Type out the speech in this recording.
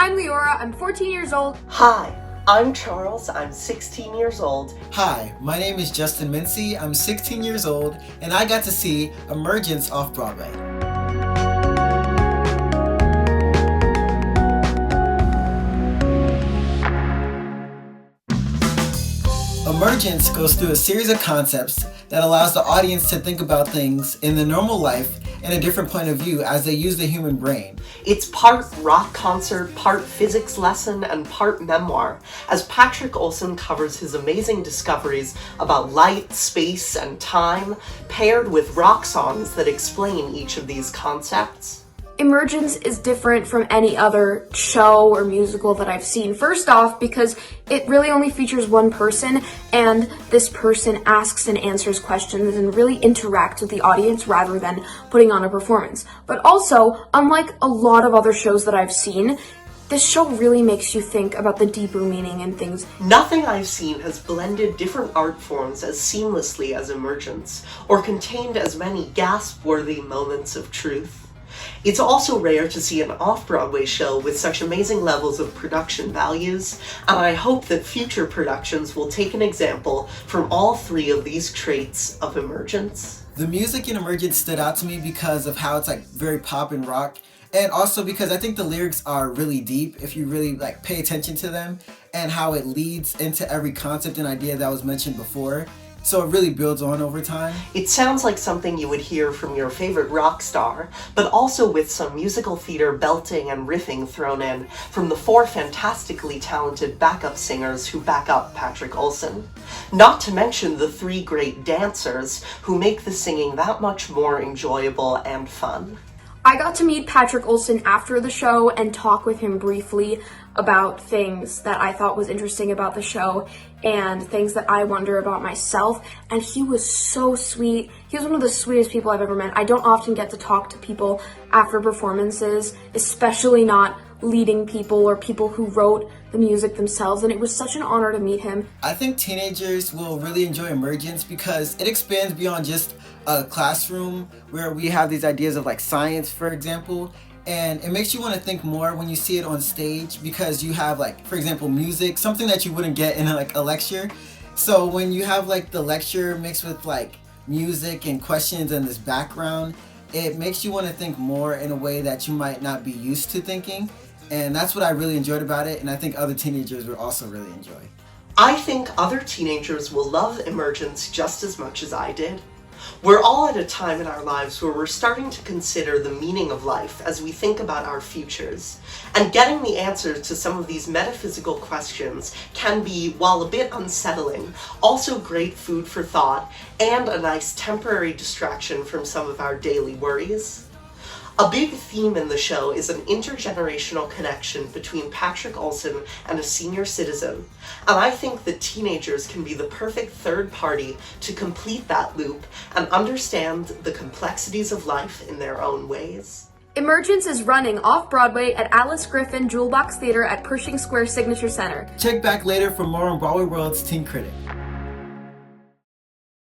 I'm Leora, I'm 14 years old. Hi, I'm Charles, I'm 16 years old. Hi, my name is Justin Mincy, I'm 16 years old, and I got to see Emergence off-Broadway. Emergence goes through a series of concepts that allows the audience to think about things in the normal life in a different point of view as they use the human brain. It's part rock concert, part physics lesson, and part memoir, as Patrick Olson covers his amazing discoveries about light, space, and time, paired with rock songs that explain each of these concepts. Emergence is different from any other show or musical that I've seen. First off, because it really only features one person, and this person asks and answers questions and really interacts with the audience rather than putting on a performance. But also, unlike a lot of other shows that I've seen, this show really makes you think about the deeper meaning and things. Nothing I've seen has blended different art forms as seamlessly as Emergence, or contained as many gasp-worthy moments of truth. It's also rare to see an off-Broadway show with such amazing levels of production values, and I hope that future productions will take an example from all three of these traits of Emergence. The music in Emergence stood out to me because of how it's like very pop and rock, and also because I think the lyrics are really deep if you really like pay attention to them, and how it leads into every concept and idea that was mentioned before. So it really builds on over time. It sounds like something you would hear from your favorite rock star, but also with some musical theater belting and riffing thrown in from the four fantastically talented backup singers who back up Patrick Olson. Not to mention the three great dancers who make the singing that much more enjoyable and fun. I got to meet Patrick Olson after the show and talk with him briefly about things that I thought was interesting about the show and things that I wonder about myself, and he was so sweet. He was one of the sweetest people I've ever met. I don't often get to talk to people after performances, especially not leading people or people who wrote the music themselves, and it was such an honor to meet him. I think teenagers will really enjoy Emergence because it expands beyond just a classroom where we have these ideas of like science, for example, and it makes you want to think more when you see it on stage because you have like, for example, music, something that you wouldn't get in like a lecture. So when you have like the lecture mixed with like music and questions and this background, it makes you want to think more in a way that you might not be used to thinking. And that's what I really enjoyed about it, and I think other teenagers would also really enjoy. I think other teenagers will love Emergence just as much as I did. We're all at a time in our lives where we're starting to consider the meaning of life as we think about our futures. And getting the answers to some of these metaphysical questions can be, while a bit unsettling, also great food for thought and a nice temporary distraction from some of our daily worries. A big theme in the show is an intergenerational connection between Patrick Olson and a senior citizen, and I think that teenagers can be the perfect third party to complete that loop and understand the complexities of life in their own ways. Emergence is running off-Broadway at Alice Griffin Jewel Box Theater at Pershing Square Signature Center. Check back later for more on BroadwayWorld's Teen Critic.